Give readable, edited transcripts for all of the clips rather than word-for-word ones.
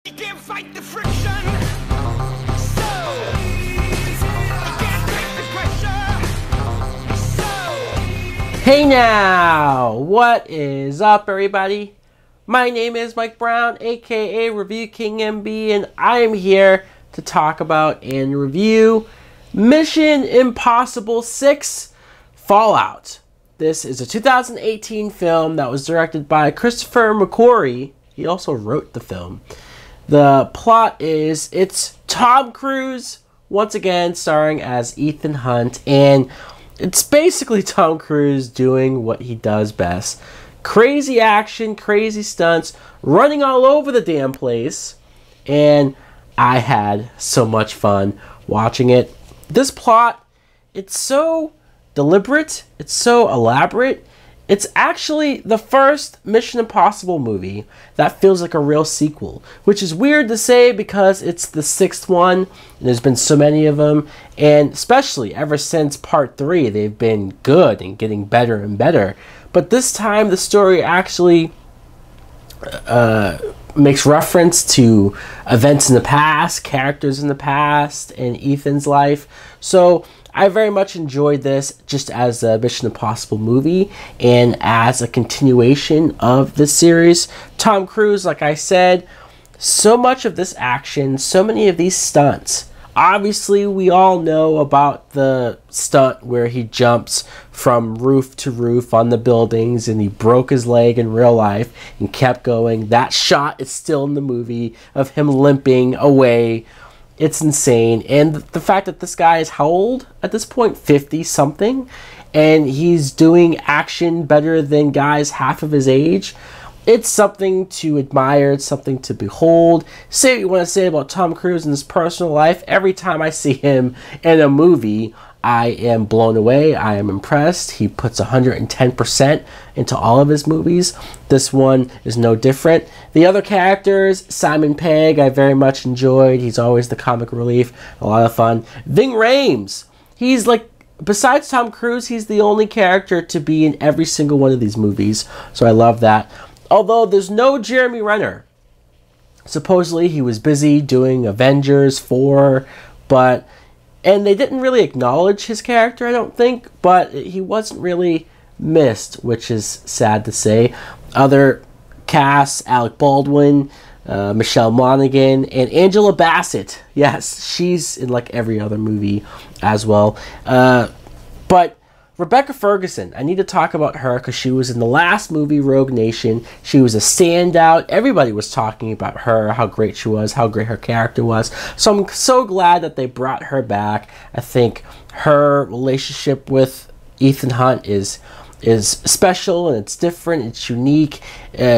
You can't fight the friction, so you can't take the pressure, so. Hey now, what is up everybody? My name is Mike Brown, aka ReviewKingMB, and I am here to talk about and review Mission Impossible 6 Fallout. This is a 2018 film that was directed by Christopher McQuarrie. He also wrote the film. The plot is, it's Tom Cruise once again starring as Ethan Hunt, and it's basically Tom Cruise doing what he does best. Crazy action, crazy stunts, running all over the damn place, and I had so much fun watching it. This plot, it's so deliberate, it's so elaborate. It's actually the first Mission Impossible movie that feels like a real sequel, which is weird to say because it's the 6th one, and there's been so many of them, and especially ever since Part 3, they've been good and getting better and better. But this time, the story actually makes reference to events in the past, characters in the past, and Ethan's life. So I very much enjoyed this just as a Mission Impossible movie and as a continuation of the series. Tom Cruise, like I said, so much of this action, so many of these stunts. Obviously, we all know about the stunt where he jumps from roof to roof on the buildings and he broke his leg in real life and kept going. That shot is still in the movie of him limping away. It's insane. And the fact that this guy is how old at this point? 50 something, and he's doing action better than guys half of his age. It's something to admire. It's something to behold. Say what you want to say about Tom Cruise in his personal life. Every time I see him in a movie, I am blown away. I am impressed. He puts 110% into all of his movies. This one is no different. The other characters, Simon Pegg, I very much enjoyed. He's always the comic relief. A lot of fun. Ving Rhames. He's like, besides Tom Cruise, he's the only character to be in every single one of these movies. So I love that. Although there's no Jeremy Renner. Supposedly he was busy doing Avengers 4, and they didn't really acknowledge his character, I don't think, but he wasn't really missed, which is sad to say. Other casts, Alec Baldwin, Michelle Monaghan, and Angela Bassett. Yes, she's in like every other movie as well. But Rebecca Ferguson, I need to talk about her because she was in the last movie, Rogue Nation. She was a standout. Everybody was talking about her, how great she was, how great her character was. So I'm so glad that they brought her back. I think her relationship with Ethan Hunt is special, and it's different, it's unique.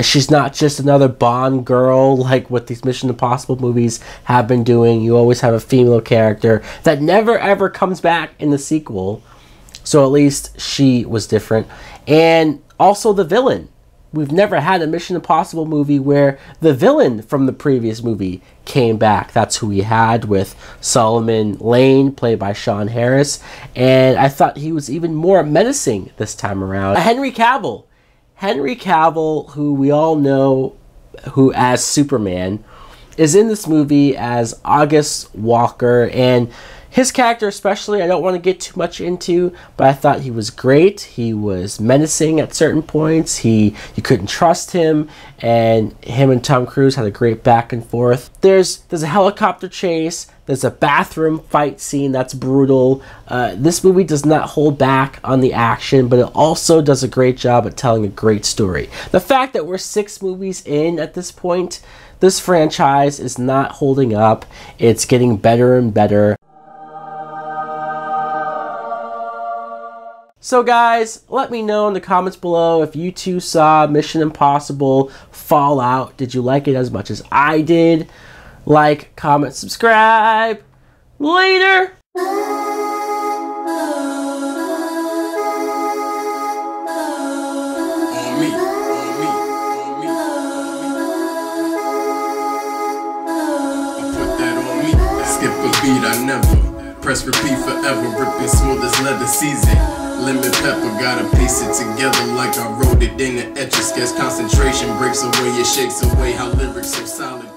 She's not just another Bond girl like what these Mission Impossible movies have been doing. You always have a female character that never ever comes back in the sequel. So at least she was different. And also the villain. We've never had a Mission Impossible movie where the villain from the previous movie came back. That's who we had with Solomon Lane, played by Sean Harris. And I thought he was even more menacing this time around. Henry Cavill. Henry Cavill, who we all know who as Superman, is in this movie as August Walker. And his character especially, I don't want to get too much into, but I thought he was great. He was menacing at certain points. You couldn't trust him, and him and Tom Cruise had a great back and forth. There's a helicopter chase. There's a bathroom fight scene that's brutal. This movie does not hold back on the action, but it also does a great job at telling a great story. The fact that we're 6 movies in at this point, this franchise is not holding up. It's getting better and better. So guys, let me know in the comments below if you too saw Mission Impossible Fallout. Did you like it as much as I did? Like, comment, subscribe. Later! Skip a beat, I never press repeat forever, ripping smooth as leather season. Lemon pepper, gotta piece it together like I wrote it in an etch-a-sketch. Concentration breaks away, it shakes away how lyrics so solid.